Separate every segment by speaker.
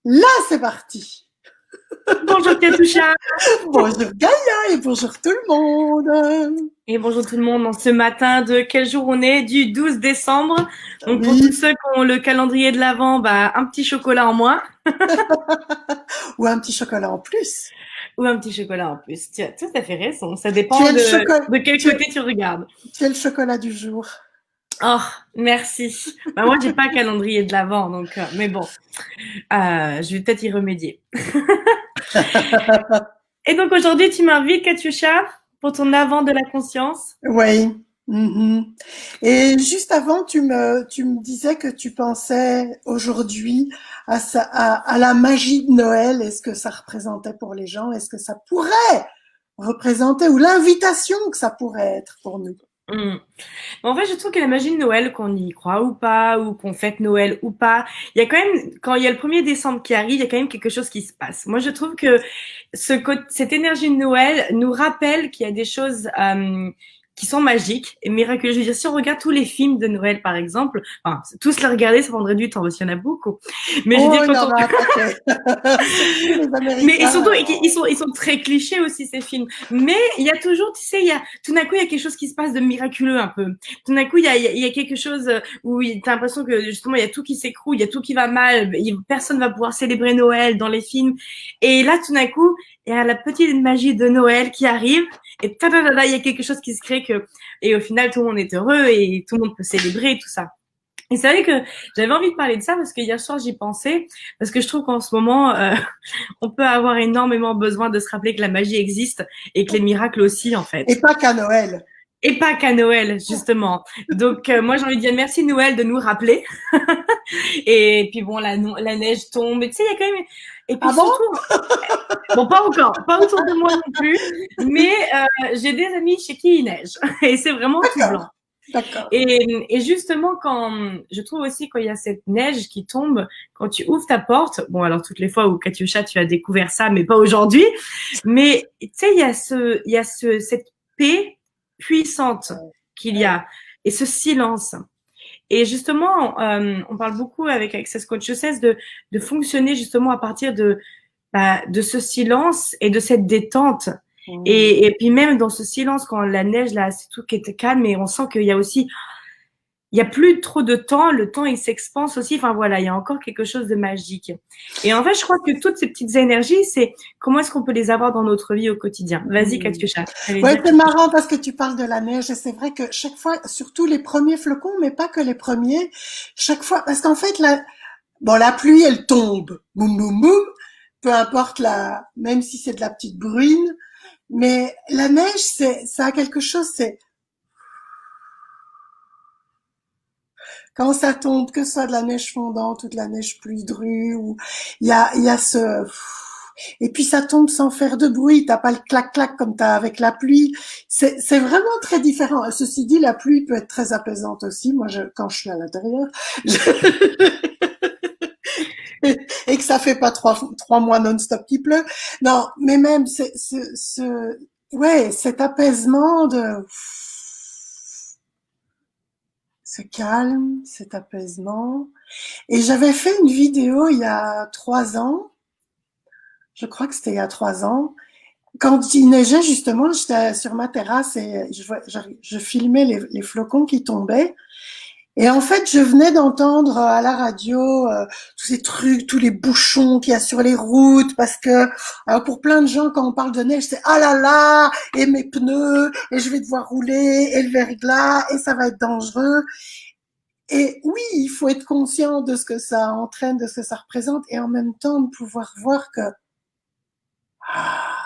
Speaker 1: Là, c'est parti.
Speaker 2: Bonjour Katusha
Speaker 1: Bonjour Gaïa et bonjour tout le monde.
Speaker 2: et bonjour tout le monde. En ce matin de quel jour on est? Du 12 décembre. Donc pour tous
Speaker 1: Oui,
Speaker 2: ceux qui ont le calendrier de l'Avent, bah, un petit chocolat en moins
Speaker 1: ou un petit chocolat en plus.
Speaker 2: ou un petit chocolat en plus. Tu as tout à fait raison. Ça
Speaker 1: Tu
Speaker 2: dépend
Speaker 1: es le chocolat,
Speaker 2: de quel
Speaker 1: tu es,
Speaker 2: côté tu regardes.
Speaker 1: tu es le chocolat du jour.
Speaker 2: Oh, merci. Bah, moi, j'ai pas calendrier de l'Avent, donc, mais bon, je vais peut-être y remédier. Et donc aujourd'hui, tu m'invites, Katusha, pour ton Avent de la conscience.
Speaker 1: Oui. Mhm. Et juste avant, tu me disais que tu pensais aujourd'hui à la magie de Noël et ce que ça représentait pour les gens, est-ce que ça pourrait représenter, ou l'invitation que ça pourrait être pour nous.
Speaker 2: Hmm. En fait, je trouve que la magie de Noël, qu'on y croit ou pas, ou qu'on fête Noël ou pas, il y a quand même, quand il y a le 1er décembre qui arrive, il y a quand même quelque chose qui se passe. Moi, je trouve que cette énergie de Noël nous rappelle qu'il y a des choses qui sont magiques et miraculeuses. Je veux dire, si on regarde tous les films de Noël, par exemple, enfin, tous les regarder, ça prendrait du temps parce qu'il y en a beaucoup. Mais je veux
Speaker 1: Oh,
Speaker 2: dire,
Speaker 1: il y
Speaker 2: quand
Speaker 1: en
Speaker 2: on,
Speaker 1: a un paquet. Surtout les
Speaker 2: mais et surtout,
Speaker 1: Américains.
Speaker 2: ils sont très clichés aussi ces films. Mais il y a toujours, tu sais, il y a tout d'un coup il y a quelque chose qui se passe de miraculeux un peu. Tout d'un coup il y a quelque chose où t'as l'impression que justement il y a tout qui s'écroule, il y a tout qui va mal, personne va pouvoir célébrer Noël dans les films. Et là tout d'un coup il y a la petite magie de Noël qui arrive. Et tadadada, il y a quelque chose qui se crée et au final tout le monde est heureux et tout le monde peut célébrer tout ça. Et c'est vrai que j'avais envie de parler de ça parce que hier soir j'y pensais parce que je trouve qu'en ce moment on peut avoir énormément besoin de se rappeler que la magie existe et que les miracles aussi, en
Speaker 1: Et
Speaker 2: fait.
Speaker 1: pas qu'à Noël.
Speaker 2: Et pas qu'à Noël, justement. Donc, moi, j'ai envie de dire merci Noël de nous rappeler. Et puis bon, la neige tombe. Et tu sais, il y a quand même... Et puis
Speaker 1: Ah bon?
Speaker 2: surtout, bon, pas encore, pas autour de moi non plus, mais j'ai des amis chez qui il neige. Et c'est vraiment tout
Speaker 1: D'accord,
Speaker 2: blanc.
Speaker 1: d'accord.
Speaker 2: Et justement, je trouve aussi quand il y a cette neige qui tombe, quand tu ouvres ta porte, bon alors toutes les fois où Katyusha tu as découvert ça, mais pas aujourd'hui, mais tu sais il y a cette paix puissante qu'il y
Speaker 1: Ouais.
Speaker 2: a et ce silence. Et justement, on parle beaucoup avec Access Consciousness de fonctionner justement à partir de ce silence et de cette détente.
Speaker 1: Mmh.
Speaker 2: Et puis même dans ce silence, quand la neige, là, c'est tout qui est calme, et on sent qu'il y a aussi, il y a plus trop de temps, le temps il s'expanse aussi, enfin voilà, il y a encore quelque chose de magique. Et en fait, je crois que toutes ces petites énergies, c'est comment est-ce qu'on peut les avoir dans notre vie au quotidien. Vas-y,
Speaker 1: Mmh.
Speaker 2: Katyusha, t'allais
Speaker 1: Ouais,
Speaker 2: dire
Speaker 1: c'est
Speaker 2: quelque chose.
Speaker 1: marrant parce que tu parles de la neige et c'est vrai que chaque fois, surtout les premiers flocons, mais pas que les premiers, chaque fois, parce qu'en fait, bon, la pluie, elle tombe, boum, boum, boum, peu importe même si c'est de la petite bruine, mais la neige, ça a quelque chose, c'est quand ça tombe, que ce soit de la neige fondante ou de la neige plus drue, ou il y a ce, et puis ça tombe sans faire de bruit, t'as pas le clac-clac comme t'as avec la pluie. C'est vraiment très différent. Ceci dit, la pluie peut être très apaisante aussi. Moi, quand je suis à l'intérieur, et que ça fait pas 3 mois non-stop qui pleut. Non, mais même ouais, cet apaisement de ce calme, cet apaisement. Et j'avais fait une vidéo il y a 3 ans, je crois que c'était il y a 3 ans, quand il neigeait justement, j'étais sur ma terrasse et je filmais les flocons qui tombaient. Et en fait, je venais d'entendre à la radio tous ces trucs, tous les bouchons qu'il y a sur les routes, parce que alors pour plein de gens, quand on parle de neige, c'est ah là là, et mes pneus, et je vais devoir rouler, et le verglas, et ça va être dangereux. Et oui, il faut être conscient de ce que ça entraîne, de ce que ça représente, et en même temps de pouvoir voir que ah,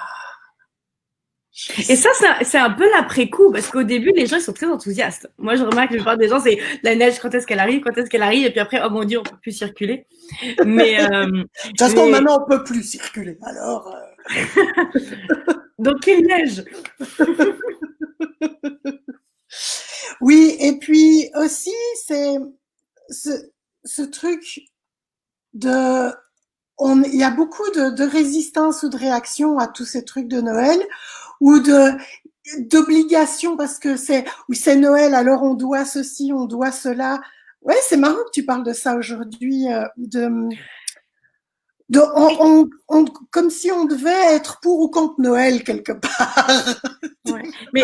Speaker 2: Et ça, c'est un peu l'après-coup, parce qu'au début, les gens, ils sont très enthousiastes. Moi, je remarque que la plupart des gens, c'est la neige, quand est-ce qu'elle arrive, et puis après, oh mon Dieu, on peut plus circuler. Mais,
Speaker 1: de toute façon,
Speaker 2: mais,
Speaker 1: maintenant, on peut plus circuler. Alors,
Speaker 2: donc, quelle neige!
Speaker 1: oui, et puis aussi, c'est ce, ce truc de, il y a beaucoup de résistance ou de réaction à tous ces trucs de Noël, ou d'obligation parce que oui, c'est Noël, alors on doit ceci, on doit cela. Ouais, c'est marrant que tu parles de ça aujourd'hui, Comme si on devait être pour ou contre Noël quelque part.
Speaker 2: Ouais. Mais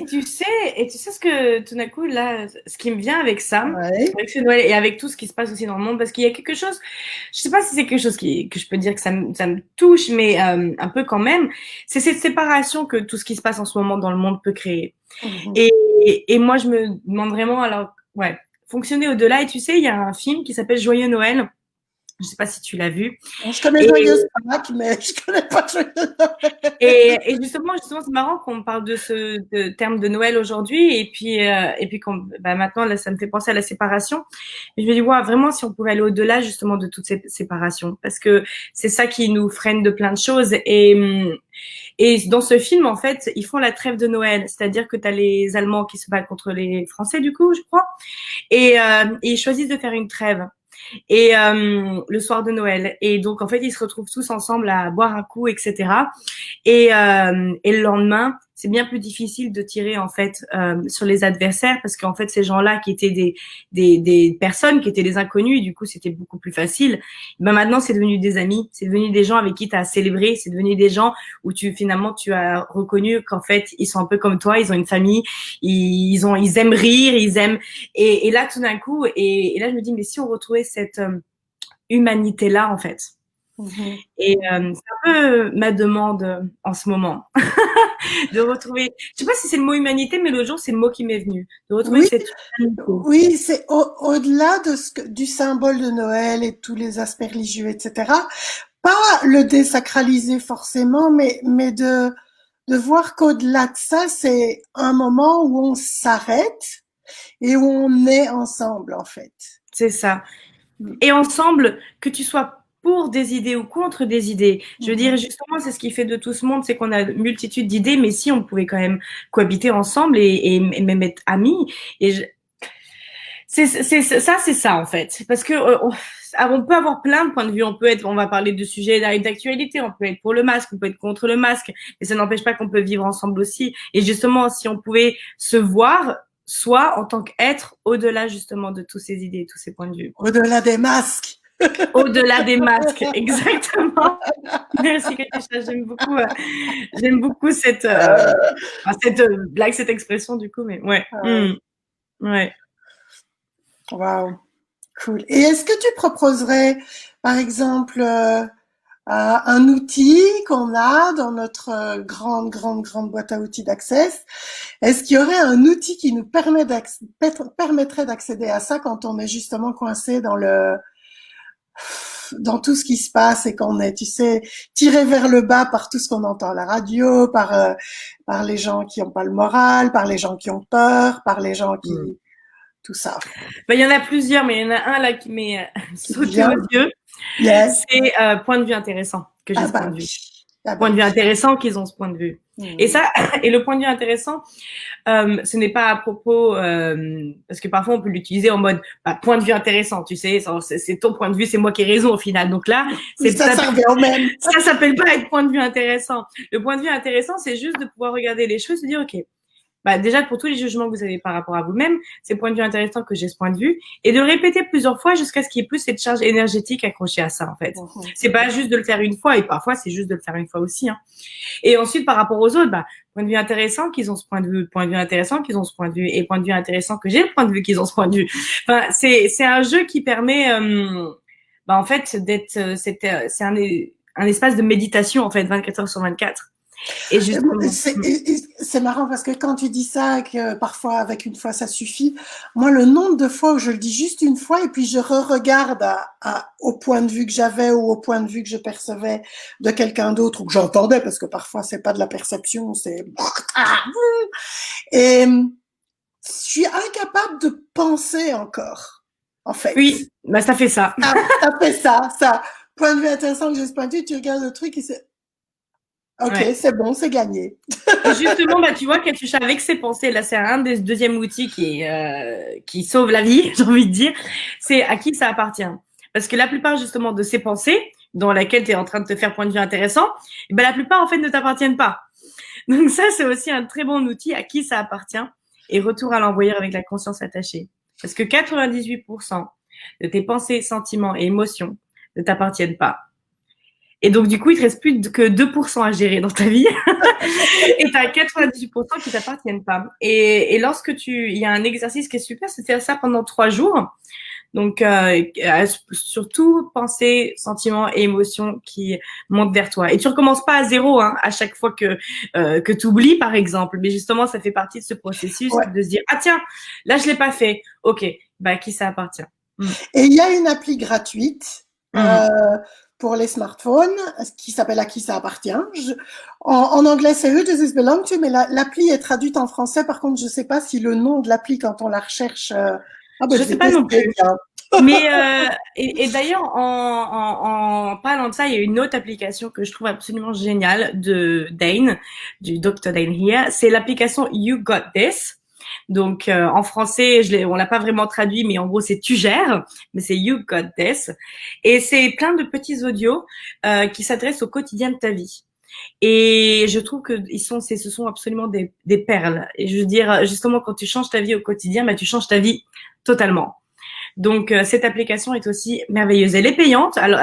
Speaker 2: tu sais ce que tout d'un coup là, ce qui me vient avec ça,
Speaker 1: Ouais.
Speaker 2: avec ce Noël et avec tout ce qui se passe aussi dans le monde, parce qu'il y a quelque chose, je sais pas si c'est quelque chose que je peux dire que ça me touche, mais un peu quand même, c'est cette séparation que tout ce qui se passe en ce moment dans le monde peut créer.
Speaker 1: Mhm.
Speaker 2: Et moi je me demande vraiment alors ouais, fonctionner au-delà. Et tu sais, il y a un film qui s'appelle Joyeux Noël. Je sais pas si tu l'as vu.
Speaker 1: Je connais
Speaker 2: Et
Speaker 1: Joyeuse Pâques, mais je connais pas Joyeuse Noël.
Speaker 2: Et justement, c'est marrant qu'on parle de ce terme de Noël aujourd'hui, et puis maintenant là, ça me fait penser à la séparation. Et je me dis, ouais, vraiment, si on pouvait aller au-delà justement de toute cette séparation, parce que c'est ça qui nous freine de plein de choses. Et dans ce film, en fait, ils font la trêve de Noël, c'est-à-dire que tu as les Allemands qui se battent contre les Français, du coup, je crois, et ils choisissent de faire une trêve. Et le soir de Noël. Et donc, en fait, ils se retrouvent tous ensemble à boire un coup, etc. Et le lendemain, c'est bien plus difficile de tirer en fait sur les adversaires, parce qu'en fait ces gens-là qui étaient des personnes qui étaient des inconnus, et du coup c'était beaucoup plus facile. Ben maintenant c'est devenu des amis, c'est devenu des gens avec qui tu as célébré, c'est devenu des gens où tu as reconnu qu'en fait ils sont un peu comme toi, ils ont une famille, ils aiment rire, ils aiment et là tout d'un coup et là je me dis mais si on retrouvait cette humanité là en fait.
Speaker 1: Mhm.
Speaker 2: Et c'est un peu ma demande en ce moment, de retrouver, je sais pas si c'est le mot humanité, mais l'autre jour, c'est le mot qui m'est venu, de retrouver
Speaker 1: Oui,
Speaker 2: cette humanité.
Speaker 1: oui, c'est au-delà de du symbole de Noël et tous les aspects religieux, etc. Pas le désacraliser forcément, mais de voir qu'au-delà de ça, c'est un moment où on s'arrête et où on est ensemble, en fait.
Speaker 2: C'est ça.
Speaker 1: Mm.
Speaker 2: Et ensemble, que tu sois pour des idées ou contre des idées, je veux dire,
Speaker 1: Mhm.
Speaker 2: justement, c'est ce qui fait de tout ce monde, c'est qu'on a une multitude d'idées, mais si on pouvait quand même cohabiter ensemble et même être amis. Et je, c'est ça en fait, parce que on peut avoir plein de points de vue. On va parler de sujets d'actualité, on peut être pour le masque, on peut être contre le masque, mais ça n'empêche pas qu'on peut vivre ensemble aussi. Et justement, si on pouvait se voir, soit en tant qu'être, au-delà justement de toutes ces idées, tous ces points de vue,
Speaker 1: Au-delà des masques.
Speaker 2: au-delà des masques, exactement. Merci Katisha, j'aime beaucoup cette blague, cette expression du coup, mais ouais, ouais.
Speaker 1: Wow, cool. Et est-ce que tu proposerais, par exemple, un outil qu'on a dans notre grande boîte à outils d'Access? Est-ce qu'il y aurait un outil qui nous permettrait d'accéder à ça quand on est justement coincé dans tout ce qui se passe et qu'on est, tu sais, tiré vers le bas par tout ce qu'on entend à la radio, par les gens qui n'ont pas le moral, par les gens qui ont peur, par les gens
Speaker 2: Mm.
Speaker 1: qui, tout ça,
Speaker 2: Ben, il y en a plusieurs, mais il y en a un là qui m'est
Speaker 1: qui
Speaker 2: sauté aux
Speaker 1: vient.
Speaker 2: yeux.
Speaker 1: Yes.
Speaker 2: C'est point de vue intéressant que j'ai
Speaker 1: Ah
Speaker 2: ce point
Speaker 1: bah
Speaker 2: de vue.
Speaker 1: oui. Ah bah
Speaker 2: Point de vue
Speaker 1: oui.
Speaker 2: intéressant qu'ils ont ce point de vue. Et
Speaker 1: Hmm.
Speaker 2: ça, et le point de vue intéressant, ce n'est pas à propos, parce que parfois on peut l'utiliser en mode bah, point de vue intéressant, tu sais, c'est ton point de vue, c'est moi qui ai raison au final. Donc là,
Speaker 1: Oui, ça servait au même.
Speaker 2: ça s'appelle pas être point de vue intéressant. Le point de vue intéressant, c'est juste de pouvoir regarder les choses et se dire, ok, bah, déjà pour tous les jugements que vous avez par rapport à vous-même, c'est point de vue intéressant que j'ai ce point de vue, et de le répéter plusieurs fois jusqu'à ce qu'il y ait plus cette charge énergétique accrochée à ça en fait.
Speaker 1: Mhm.
Speaker 2: C'est pas juste de le faire une fois, et parfois c'est juste de le faire une fois aussi. Hein. Et ensuite par rapport aux autres, bah point de vue intéressant qu'ils ont ce point de vue, point de vue intéressant qu'ils ont ce point de vue, et point de vue intéressant que j'ai le point de vue qu'ils ont ce point de vue. Enfin c'est un jeu qui permet bah en fait d'être c'est un espace de méditation en fait 24 heures sur 24. Et justement.
Speaker 1: C'est marrant parce que quand tu dis ça, que parfois avec une fois ça suffit, moi le nombre de fois où je le dis juste une fois et puis je re-regarde au point de vue que j'avais ou au point de vue que je percevais de quelqu'un d'autre ou que j'entendais parce que parfois c'est pas de la perception, c'est et je suis incapable de penser encore en fait.
Speaker 2: Oui, bah ça fait ça.
Speaker 1: Ça fait ça. Point de vue intéressant que j'ai ce point de vue, tu regardes le truc et c'est ok,
Speaker 2: Ouais.
Speaker 1: c'est bon, c'est gagné.
Speaker 2: Et justement, bah, tu vois, Katusha, avec ses pensées, là, c'est un des deuxièmes outils qui sauve la vie, j'ai envie de dire, c'est à qui ça appartient. Parce que la plupart, justement, de ces pensées, dans laquelle tu es en train de te faire point de vue intéressant, et ben, la plupart, en fait, ne t'appartiennent pas. Donc ça, c'est aussi un très bon outil à qui ça appartient et retour à l'envoyeur avec la conscience attachée. Parce que 98% de tes pensées, sentiments et émotions ne t'appartiennent pas. Et donc, du coup, il te reste plus que 2% à gérer dans ta vie. Et tu as 98% qui t'appartiennent pas. Et lorsque il y a un exercice qui est super, c'est de faire ça pendant 3 jours. Donc, surtout pensées, sentiments et émotions qui montent vers toi. Et tu recommences pas à zéro, hein, à chaque fois que tu oublies, par exemple. Mais justement, ça fait partie de ce processus
Speaker 1: Ouais.
Speaker 2: de se dire, ah tiens, là, je l'ai pas fait. OK, bah, à qui ça appartient?
Speaker 1: Et il y a une appli gratuite
Speaker 2: Mm.
Speaker 1: pour les smartphones qui s'appelle À qui ça appartient. En anglais, c'est Who Does This Belong To, mais l'appli est traduite en français. Par contre, je ne sais pas si le nom de l'appli, quand on la recherche, ah ben,
Speaker 2: Je
Speaker 1: je vais
Speaker 2: sais pas non
Speaker 1: tester.
Speaker 2: plus.
Speaker 1: Tiens.
Speaker 2: Mais et d'ailleurs, en parlant de ça, il y a une autre application que je trouve absolument géniale de Dane, du Dr. Dane Here. C'est l'application You Got This. Donc en français, on l'a pas vraiment traduit, mais en gros c'est tu gères, mais c'est You Got This. Et c'est plein de petits audios qui s'adressent au quotidien de ta vie. Et je trouve que ce sont absolument des perles. Et je veux dire, justement, quand tu changes ta vie au quotidien, bah, tu changes ta vie totalement. Donc, cette application est aussi merveilleuse. Elle est payante. Alors,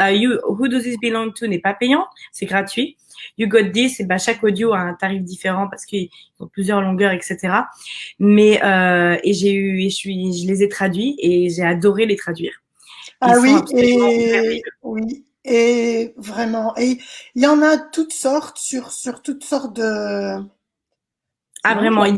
Speaker 2: Who Does This Belong To n'est pas payant, c'est gratuit. You Got This, et ben, chaque audio a un tarif différent parce qu'ils ont plusieurs longueurs, etc. Mais je les ai traduits et j'ai adoré les traduire. Ils
Speaker 1: Ah
Speaker 2: sont
Speaker 1: oui,
Speaker 2: absolument merveilleux.
Speaker 1: oui, et vraiment. Et il y en a toutes sortes sur toutes sortes de.
Speaker 2: Ah
Speaker 1: Non,
Speaker 2: vraiment, il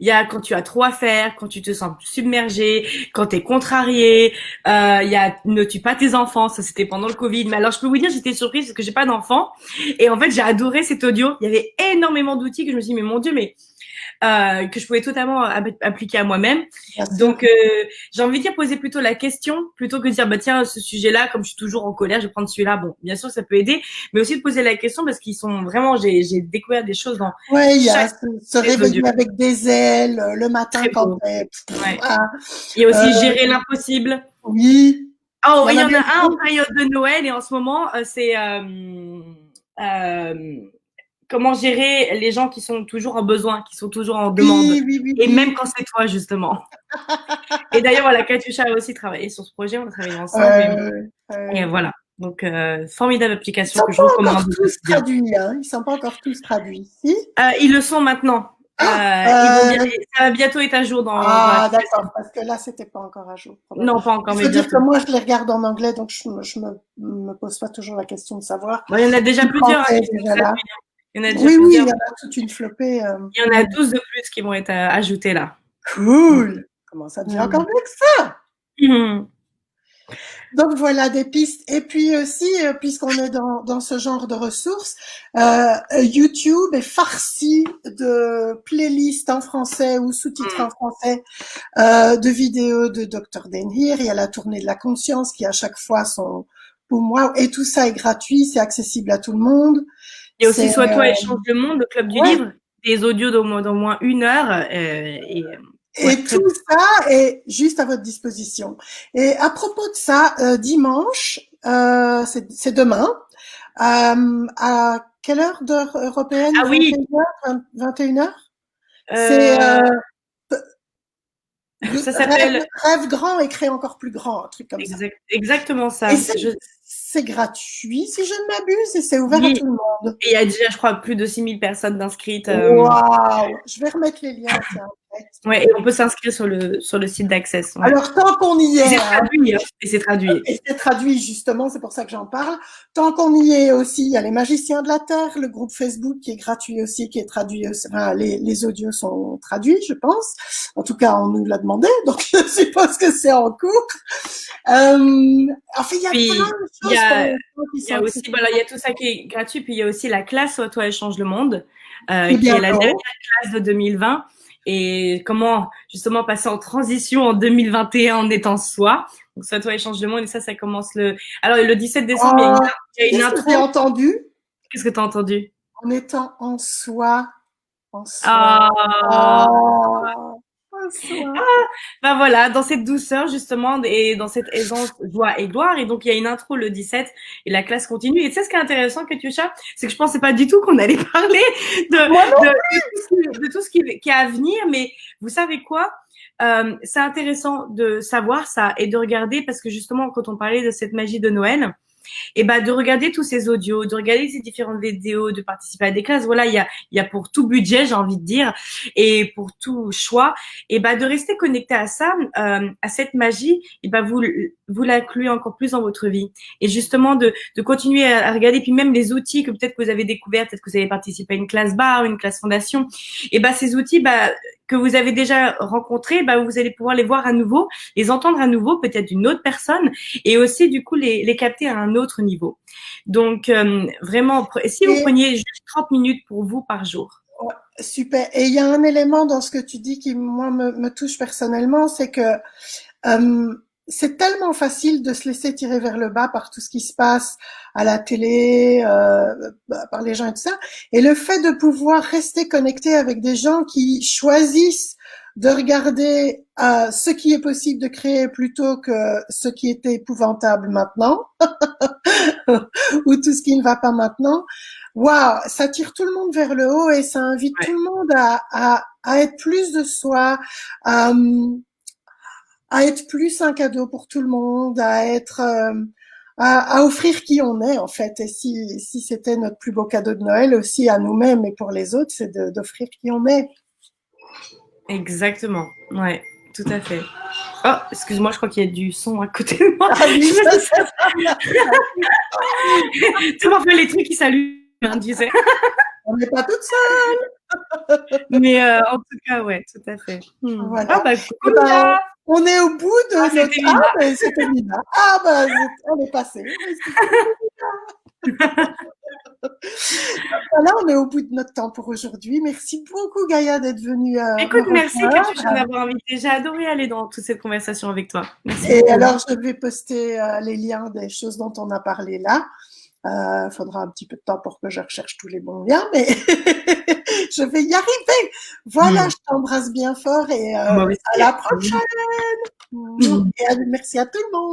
Speaker 2: y a quand tu as trop à faire, quand tu te sens submergé, quand tu es contrarié, il y a ne tue pas tes enfants, ça c'était pendant le Covid. Mais alors je peux vous dire, j'étais surprise parce que j'ai pas d'enfants et en fait, j'ai adoré cet audio. Il y avait énormément d'outils que je me suis dit mais mon Dieu, mais que je pouvais totalement appliquer à moi-même.
Speaker 1: bien sûr.
Speaker 2: Donc, j'ai envie de dire poser plutôt la question plutôt que de dire bah tiens ce sujet-là, comme je suis toujours en colère, je vais prendre celui-là. Bon, bien sûr ça peut aider, mais aussi de poser la question parce qu'ils sont vraiment, j'ai découvert des choses dans
Speaker 1: Ouais, il y a
Speaker 2: chaque
Speaker 1: se
Speaker 2: des audios.
Speaker 1: réveiller avec des ailes le matin
Speaker 2: Très
Speaker 1: quand
Speaker 2: beau. Ouais.
Speaker 1: ah,
Speaker 2: Il y a
Speaker 1: euh,
Speaker 2: aussi gérer l'impossible.
Speaker 1: oui,
Speaker 2: Oh,
Speaker 1: il y
Speaker 2: il
Speaker 1: en
Speaker 2: y en
Speaker 1: avait
Speaker 2: a un en
Speaker 1: beaucoup.
Speaker 2: période de Noël et en ce moment, c'est euh, comment gérer les gens qui sont toujours en besoin, qui sont toujours en demande.
Speaker 1: Oui, oui, oui,
Speaker 2: Et même
Speaker 1: oui.
Speaker 2: quand c'est toi, justement. Et d'ailleurs, voilà, Katusha a aussi travaillé sur ce projet, on a travaillé ensemble. Et
Speaker 1: Euh,
Speaker 2: voilà. Donc, formidable
Speaker 1: ils
Speaker 2: application
Speaker 1: sont
Speaker 2: que je
Speaker 1: pas encore
Speaker 2: recommande au
Speaker 1: tous
Speaker 2: quotidien.
Speaker 1: traduits, hein. Ils sont pas encore tous traduits. Si?
Speaker 2: Ils le sont maintenant.
Speaker 1: Ah,
Speaker 2: Ça va bientôt être à jour dans
Speaker 1: ah,
Speaker 2: l'application.
Speaker 1: d'accord, parce que là, c'était pas encore à jour, probablement.
Speaker 2: Non, pas encore,
Speaker 1: Il
Speaker 2: mais
Speaker 1: faut dire que
Speaker 2: bientôt.
Speaker 1: moi, je les regarde en anglais, donc me pose pas toujours la question de savoir
Speaker 2: Bon, il y en a déjà
Speaker 1: si le
Speaker 2: plusieurs hein,
Speaker 1: français
Speaker 2: qui
Speaker 1: est
Speaker 2: sont
Speaker 1: déjà là.
Speaker 2: traduits. Il y en a déjà
Speaker 1: Oui, oui, il
Speaker 2: plusieurs.
Speaker 1: y en a toute une flopée.
Speaker 2: Il y en a 12 de plus qui vont être ajoutés là.
Speaker 1: Cool! Comment ça devient encore
Speaker 2: Mm.
Speaker 1: mieux que ça?
Speaker 2: Mm.
Speaker 1: Donc voilà des pistes. Et puis aussi, puisqu'on est dans ce genre de ressources, YouTube est farci de playlists en français ou sous-titres en français de vidéos de Dr. Denhir. Il y a la tournée de la conscience qui à chaque fois sont pour moi et tout ça est gratuit, c'est accessible à tout le monde.
Speaker 2: Il y a aussi
Speaker 1: C'est
Speaker 2: Soit toi et change le monde, le club du
Speaker 1: ouais.
Speaker 2: livre, des audios d'au moins 1 heure. Ouais,
Speaker 1: Et
Speaker 2: très
Speaker 1: tout ça est juste à votre disposition. Et à propos de ça, dimanche, c'est demain, à quelle heure d'heure européenne?
Speaker 2: Ah oui,
Speaker 1: 21h? 21h? C'est
Speaker 2: euh, ça
Speaker 1: rêve,
Speaker 2: s'appelle
Speaker 1: rêve grand et crée encore plus grand, un truc comme ça.
Speaker 2: exactement
Speaker 1: Et
Speaker 2: ça.
Speaker 1: c'est gratuit, si je ne m'abuse, et c'est ouvert à
Speaker 2: Oui,
Speaker 1: tout le monde.
Speaker 2: et il y a déjà, je crois, plus de 6000 personnes d'inscrites.
Speaker 1: Waouh! Je vais remettre les liens, tiens.
Speaker 2: Ouais, et on peut s'inscrire sur le site d'Access. Ouais.
Speaker 1: Alors, tant qu'on y
Speaker 2: Et c'est
Speaker 1: est, hein,
Speaker 2: traduit, hein, et c'est traduit.
Speaker 1: et c'est traduit justement, c'est pour ça que j'en parle. Tant qu'on y est aussi, il y a les Magiciens de la Terre, le groupe Facebook qui est gratuit aussi, qui est traduit. Enfin, les audios sont traduits, je pense. En tout cas, on nous l'a demandé, donc je suppose que c'est en cours. Enfin, il y a plein
Speaker 2: Puis
Speaker 1: de
Speaker 2: il y
Speaker 1: choses
Speaker 2: a
Speaker 1: qui
Speaker 2: il y
Speaker 1: sont
Speaker 2: a aussi
Speaker 1: accessibles.
Speaker 2: voilà, il y a tout ça qui est gratuit, puis il y a aussi la classe Sois toi et change le monde,
Speaker 1: Et
Speaker 2: qui est la dernière
Speaker 1: bientôt.
Speaker 2: classe de 2020 et comment justement passer en transition en 2021 en étant soi. Donc Sois toi et change le monde et ça commence le 17 décembre,
Speaker 1: Oh,
Speaker 2: il y a une
Speaker 1: qu'est-ce que j'ai
Speaker 2: intro.
Speaker 1: entendu?
Speaker 2: Qu'est-ce que tu as entendu?
Speaker 1: En étant en soi, en soi.
Speaker 2: Ah!
Speaker 1: Oh, en soi.
Speaker 2: Ben voilà, dans cette douceur justement et dans cette aisance, joie et gloire. Et donc il y a une intro le 17 et la classe continue. Et tu sais ce qui est intéressant, Katusha, c'est que je pensais pas du tout qu'on allait parler
Speaker 1: Moi non.
Speaker 2: de tout ce qui est à venir. Mais vous savez quoi? C'est intéressant de savoir ça et de regarder parce que justement quand on parlait de cette magie de Noël, et ben de regarder tous ces audios, de regarder ces différentes vidéos, de participer à des classes. Voilà, il y a pour tout budget, j'ai envie de dire, et pour tout choix, et ben de rester connecté à ça, à cette magie, et ben vous l'incluez encore plus dans votre vie. Et justement de continuer à regarder, puis même les outils que peut-être que vous avez découverts, peut-être que vous avez participé à une classe bar, une classe fondation, et ben ces outils, que vous avez déjà rencontrés, vous allez pouvoir les voir à nouveau, les entendre à nouveau, peut-être d'une autre personne, et aussi du coup les capter à un autre niveau. Donc vraiment, si vous
Speaker 1: Et
Speaker 2: preniez juste 30 minutes pour vous par jour.
Speaker 1: ouais, super. Et il y a un élément dans ce que tu dis qui, moi, me touche personnellement, c'est que c'est tellement facile de se laisser tirer vers le bas par tout ce qui se passe à la télé, par les gens et tout ça. Et le fait de pouvoir rester connecté avec des gens qui choisissent de regarder ce qui est possible de créer plutôt que ce qui était épouvantable maintenant, ou tout ce qui ne va pas maintenant, waouh, ça tire tout le monde vers le haut et ça invite
Speaker 2: Ouais.
Speaker 1: tout le monde à être plus de soi, à être plus un cadeau pour tout le monde, à être à offrir qui on est en fait. Et si c'était notre plus beau cadeau de Noël aussi à nous-mêmes et pour les autres, c'est d'offrir qui on est.
Speaker 2: Exactement. Ouais, tout à fait. Oh, excuse-moi, je crois qu'il y a du son à côté de moi.
Speaker 1: Ah oui,
Speaker 2: C'est parfois les trucs qui s'allument, tu sais.
Speaker 1: on n'est pas toute seule.
Speaker 2: Mais en tout cas, ouais, tout à fait.
Speaker 1: Voilà.
Speaker 2: Ah bah
Speaker 1: Eh
Speaker 2: cool,
Speaker 1: ben,
Speaker 2: Mia.
Speaker 1: on est au bout de
Speaker 2: Ah,
Speaker 1: notre...
Speaker 2: c'était
Speaker 1: Ah,
Speaker 2: Mina.
Speaker 1: ben, c'était Mina. Ah, ben, on est passé. Voilà, on est au bout de notre temps pour aujourd'hui. Merci beaucoup, Gaïa, d'être venue
Speaker 2: Écoute,
Speaker 1: me
Speaker 2: merci Katusha de
Speaker 1: rejoindre.
Speaker 2: m'avoir invité. J'ai adoré aller dans toute cette conversation avec toi. Merci
Speaker 1: Et
Speaker 2: beaucoup.
Speaker 1: alors, je vais poster les liens des choses dont on a parlé là. Faudra un petit peu de temps pour que je recherche tous les bons liens, mais je vais y arriver. Voilà, je t'embrasse bien fort et
Speaker 2: Moi
Speaker 1: à
Speaker 2: aussi.
Speaker 1: la prochaine. Et merci à tout le monde.